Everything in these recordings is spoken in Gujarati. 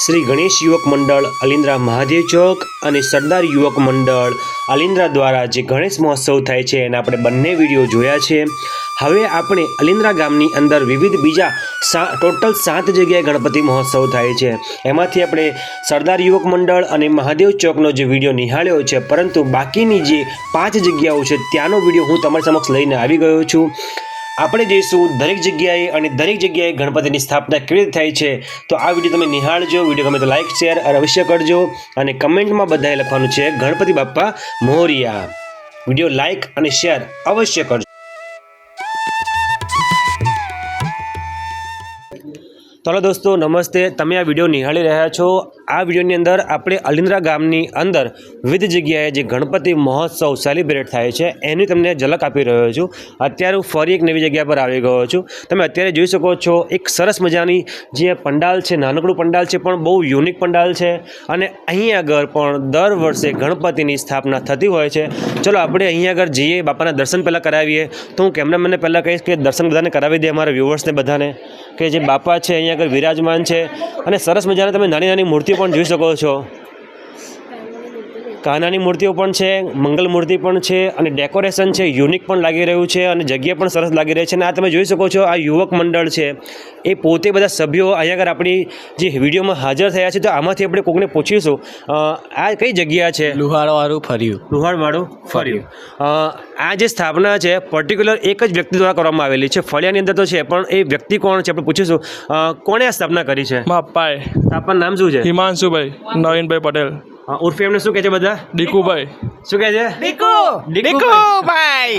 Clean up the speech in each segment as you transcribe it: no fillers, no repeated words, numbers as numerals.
શ્રી ગણેશ યુવક મંડળ અલિન્દ્રા મહાદેવ ચોક અને સરદાર યુવક મંડળ અલિન્દ્રા દ્વારા જે ગણેશ મહોત્સવ થાય છે એના આપણે બંને વિડીયો જોયા છે। હવે આપણે અલિન્દ્રા ગામની અંદર વિવિધ બીજા ટોટલ 7 જગ્યાએ ગણપતિ મહોત્સવ થાય છે। એમાંથી આપણે સરદાર યુવક મંડળ અને મહાદેવ ચોકનો જે વિડીયો નિહાળ્યો છે, પરંતુ બાકીની જે 5 જગ્યાઓ છે ત્યાંનો વિડીયો હું તમારી સમક્ષ લઈને આવી ગયો છું। આપણે જઈશું દરેક જગ્યાએ અને દરેક જગ્યાએ ગણપતિની સ્થાપના કેવી રીતે થાય છે। તો આ વિડીયો તમે નિહાળજો। વિડીયો ગમે તો લાઇક શેર અવશ્ય કરજો અને કમેન્ટમાં બધાએ લખવાનું છે ગણપતિ બાપ્પા મોરિયા। વિડીયો લાઇક અને શેર અવશ્ય કરજો। તો દોસ્તો નમસ્તે, તમે આ વિડીયો નિહાળી રહ્યા છો। આ વિડીયોની અંદર આપણે અલિન્દ્રા ગામની અંદર વિવિધ જગ્યાએ જે ગણપતિ મહોત્સવ સેલિબ્રેટ થાય છે એની તમને ઝલક આપી રહ્યો છું। અત્યારે હું ફરી એક નવી જગ્યા પર આવી ગયો છું। તમે અત્યારે જોઈ શકો છો એક સરસ મજાની જે પંડાલ છે, નાનકડું પંડાલ છે પણ બહુ યુનિક પંડાલ છે અને અહીં આગળ પણ દર વર્ષે ગણપતિની સ્થાપના થતી હોય છે। ચલો આપણે અહીં આગળ જઈએ, બાપાના દર્શન પહેલાં કરાવીએ। તો હું કેમેરામેનને પહેલાં કહીશ કે દર્શન બધાને કરાવી દે, અમારા વ્યુઅર્સને બધાને, કે જે બાપા છે અહીંયા આગળ વિરાજમાન છે અને સરસ મજાના તમે નાની નાની મૂર્તિઓ પણ જોઈ શકો છો। કાનાની મૂર્તિઓ પણ છે, મંગલ મૂર્તિ પણ છે અને ડેકોરેશન છે યુનિક પણ લાગી રહ્યું છે અને જગ્યા પણ સરસ લાગી રહી છે। અને આ તમે જોઈ શકો છો આ યુવક મંડળ છે એ પોતે બધા સભ્યો અહીંયા આગળ આપણી જે વિડીયોમાં હાજર થયા છે। તો આમાંથી આપણે કોકને પૂછીશું આ કઈ જગ્યા છે? લુહારવાળું ફર્યું। લુહારવાળું ફર્યું। આ જે સ્થાપના છે પર્ટિક્યુલર એક જ વ્યક્તિ દ્વારા કરવામાં આવેલી છે। ફળિયાની અંદર તો છે પણ એ વ્યક્તિ કોણ છે આપણે પૂછીશું। કોણે આ સ્થાપના કરી છે? પપ્પાએ। આપનું નામ શું છે? હિમાંશુભાઈ નવીનભાઈ પટેલ। ઉર્ફે એમને શું કહે છે બધા? ડીકુભાઈ। શું કહે છે? ડીકુભાઈ।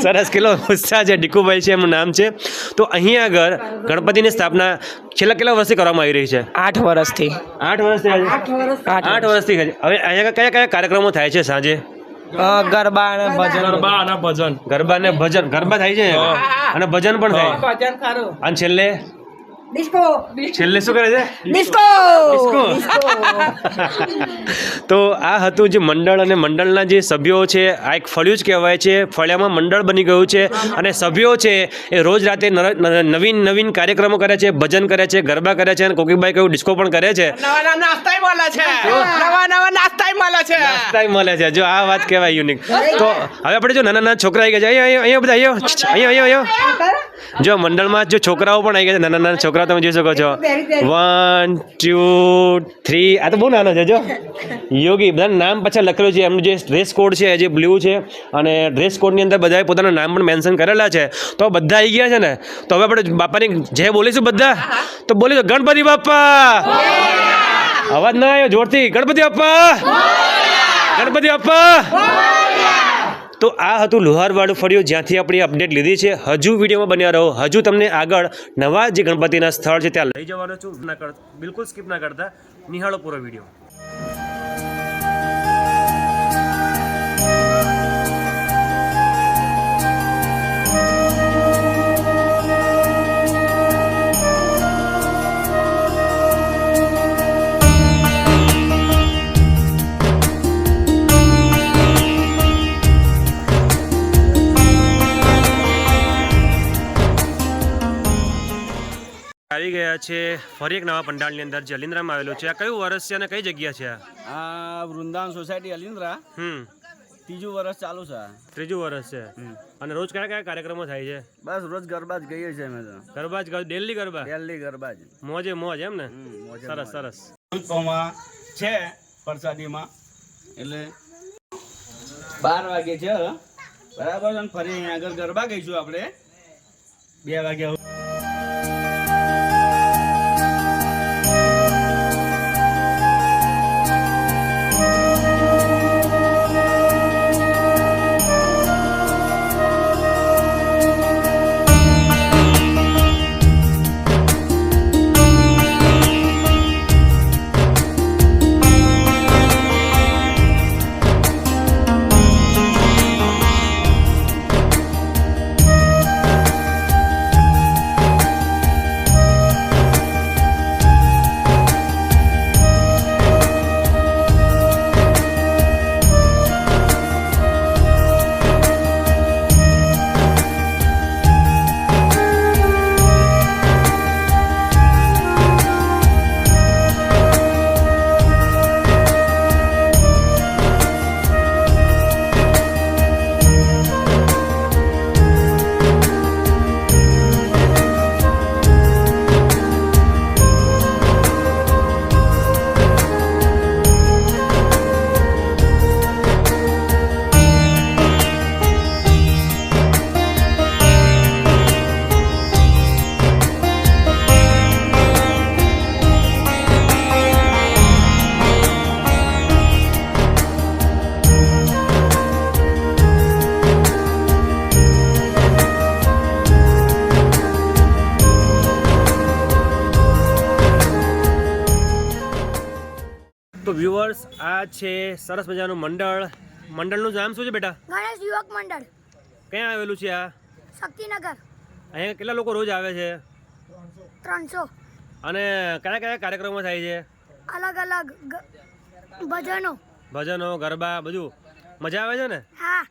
સરસ, કેટલો ઉત્સાહ છે। ડીકુભાઈ છે એમનું નામ છે। તો અહીં આગળ ગણપતિની સ્થાપના કેટલા વર્ષથી કરવામાં આવી રહી છે? 8 વર્ષથી। 8 વર્ષથી? 8 વર્ષથી। હવે અહીંયા કયા કયા કાર્યક્રમો થાય છે સાંજે? ગરબા અને ભજન। ગરબા અને ભજન। ગરબા થાય છે અને ભજન પણ થાય અને છેલ્લે શું કરે છે? ડિસ્કો। તો આ હતું જે મંડળ અને મંડળના જે સભ્યો છે। આ એક ફળિયું જ કહેવાય છે। ફળિયામાં મંડળ બની ગયું છે અને સભ્યો છે એ રોજ રાતે નવીન કાર્યક્રમો કરે છે, ભજન કરે છે, ગરબા કરે છે અને કોકીભાઈ કહ્યું ડિસ્કો પણ કરે છે। નવા નાસ્તાય મળે છે। જો આ વાત કહેવાય યુનિક। તો હવે આપણે જો નાના છોકરા આવી ગયા છે, અહીંયા બધા અહીંયા જો મંડળમાં જો છોકરાઓ પણ આવી ગયા છે, નાના છોકરા તમે જોઈ શકો છો। 1 2 3 આ તો બહુ નાનો છે। જો યોગી બધા નામ પાછળ લખેલું છે। એમનું જે ડ્રેસ કોડ છે જે બ્લુ છે અને ડ્રેસ કોડની અંદર બધાએ પોતાના નામ પણ મેન્શન કરેલા છે। તો બધા આવી ગયા છે ને, તો હવે આપણે બાપાની જય બોલીશું બધા। તો બોલીશું ગણપતિ બાપ્પા। અવાજ ના આવ્યો જોરથી? ગણપતિ બાપ્પા, ગણપતિ બાપ્પા। તો આ હતું લુહારવાળું ફળિયું, જ્યાંથી આપણી અપડેટ લીધી છે। હજુ વિડીયોમાં બન્યા રહો, હજુ તમને આગળ નવા જે ગણપતિના સ્થળ છે ત્યાં લઈ જવાનો છું। બિલકુલ સ્કીપ ના કરતા, નિહાળો પૂરો વિડીયો। આવી ગયા છે ફરી એક નવા પંડાલની અંદર જે અલિન્દ્રામાં આવેલું છે। આ કયું વર્ષ છે અને કઈ જગ્યા છે? આ વૃંદાવન સોસાયટી અલિન્દ્રા ત્રીજું વર્ષ ચાલુ છે। 3જું વર્ષ છે અને રોજ કયા કયા કાર્યક્રમો થાય છે? બસ રોજ ગરબા જ ગઈએ છે અમે તો। ગરબા જ ડેલી ગરબા? ડેલી ગરબા જ, મોજે મોજ એમ ને? સરસ સરસ। છે પ્રસાદીમાં એટલે 12 વાગે છે બરાબર, અને ફરી અહીંયા આગળ ગરબા ગઈશું આપણે 2 વાગ્યા। વ્યુઅર્સ, આ છે સરસ મજાનું મંડળનું નામ શું છે બેટા? ગણેશ યુવક મંડળ, ક્યાં આવેલું છે આ? શક્તિનગર. અહીંયા કેટલા લોકો રોજ આવે છે 300 અને કયા કયા કાર્યક્રમો થાય છે? અલગ અલગ ભજનો. ભજનો, ગરબા, બધું મજા આવે છે ને? હા.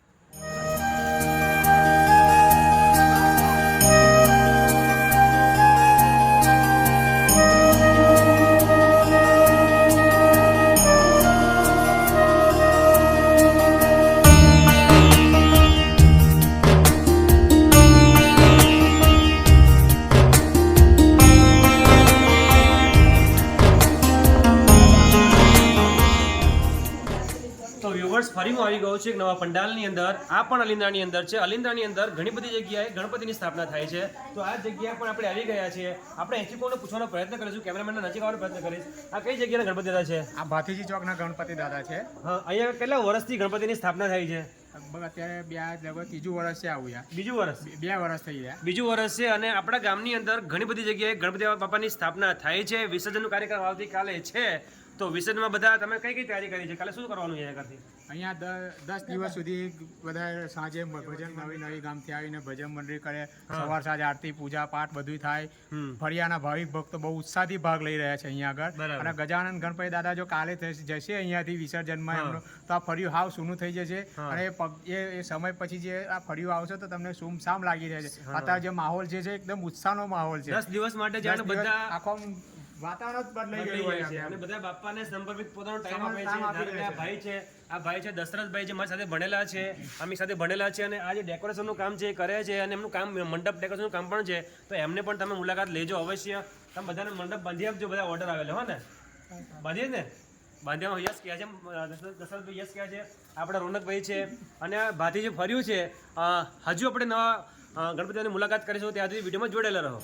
તો વ્યુઅર્સ, ફરી હું આવી ગયો છું એક નવા પંડાલની અંદર. આ પણ અલિંદ્રાની અંદર છે. અલિંદ્રાની અંદર ઘણી બધી જગ્યાએ ગણપતિની સ્થાપના થાય છે. તો આ જગ્યા પણ આપણે આવી ગયા છીએ. આપણે અહીંથી કોઈને પૂછવાનો પ્રયત્ન કરીશું, કેમેરામેનના નજીક આવવાનો પ્રયત્ન કરીશ. આ કઈ જગ્યાના ગણપતિ દાદા છે? આ ભાતીજી ચોકના ગણપતિ દાદા છે. હા, અહીંયા કેટલા વર્ષથી ગણપતિની સ્થાપના થાય છે? લગભગ અત્યારે લગભગ ત્રીજું વર્ષ છે આવું યાર. બીજું વર્ષ? 2 વર્ષ થઈ ગયા. બીજું વર્ષ છે. અને આપણા ગામની અંદર ઘણી બધી જગ્યાએ ગણપતિ બાપાની સ્થાપના થાય છે. વિસર્જનનો કાર્યક્રમ આવતીકાલે છે. તો વિસર્જનમાં બધા તમે કઈ કઈ તૈયારી કરી છે? કાલે શું કરવાનું છે અહીંયાથી? અહીંયા 10 દિવસ સુધી બધા સાંજે ભજન નવી ગામથી આવીને ભજન મંડળી કરે. સવાર સાંજ આરતી પૂજા પાઠ બધું થાય. ફળિયાના ભાવિક ભક્તો બહુ ઉત્સાહથી ભાગ લઈ રહ્યા છે અહીંયા આગળ. અને ગજાનંદ ગણપતિ દાદા જો કાલે જશે અહીંયાથી વિસર્જનમાં એમનું, તો આ ફળિયું હાવ સૂનું થઈ જશે. અને એ સમય પછી જે આ ફળિયું આવશે તો તમને સુમસામ લાગી રહે છે. અત્યારે જે માહોલ છે એકદમ ઉત્સાહનો માહોલ છે. 10 દિવસ માટે જાણે બધા આખો વાતાવરણ જ બદલાઈ ગયું છે. અને બધા બાપાને સમર્પિત પોતાનો ટાઈમ આપે છે. ધારો કે આ ભાઈ છે દશરથભાઈ, જે મારી સાથે ભણેલા છે, આમની સાથે ભણેલા છે, અને આ જે ડેકોરેશનનું કામ છે એ કરે છે, અને એમનું કામ મંડપ ડેકોરેશનનું કામ પણ છે. તો એમને પણ તમે મુલાકાત લેજો અવશ્ય. તમે બધાને મંડપ બાંધી આપજો. બધા ઓર્ડર આવેલો હો ને? બાંધીએ ને? બાંધ્યામાં યશ કહે છે, દશરથભાઈ યશ કહે છે, આપણા રોનકભાઈ છે, અને આ ભાતી જે ફર્યું છે. હજુ આપણે નવા ગણપતિની મુલાકાત કરીશું. ત્યાં સુધી વિડીયોમાં જોડેલા રહો.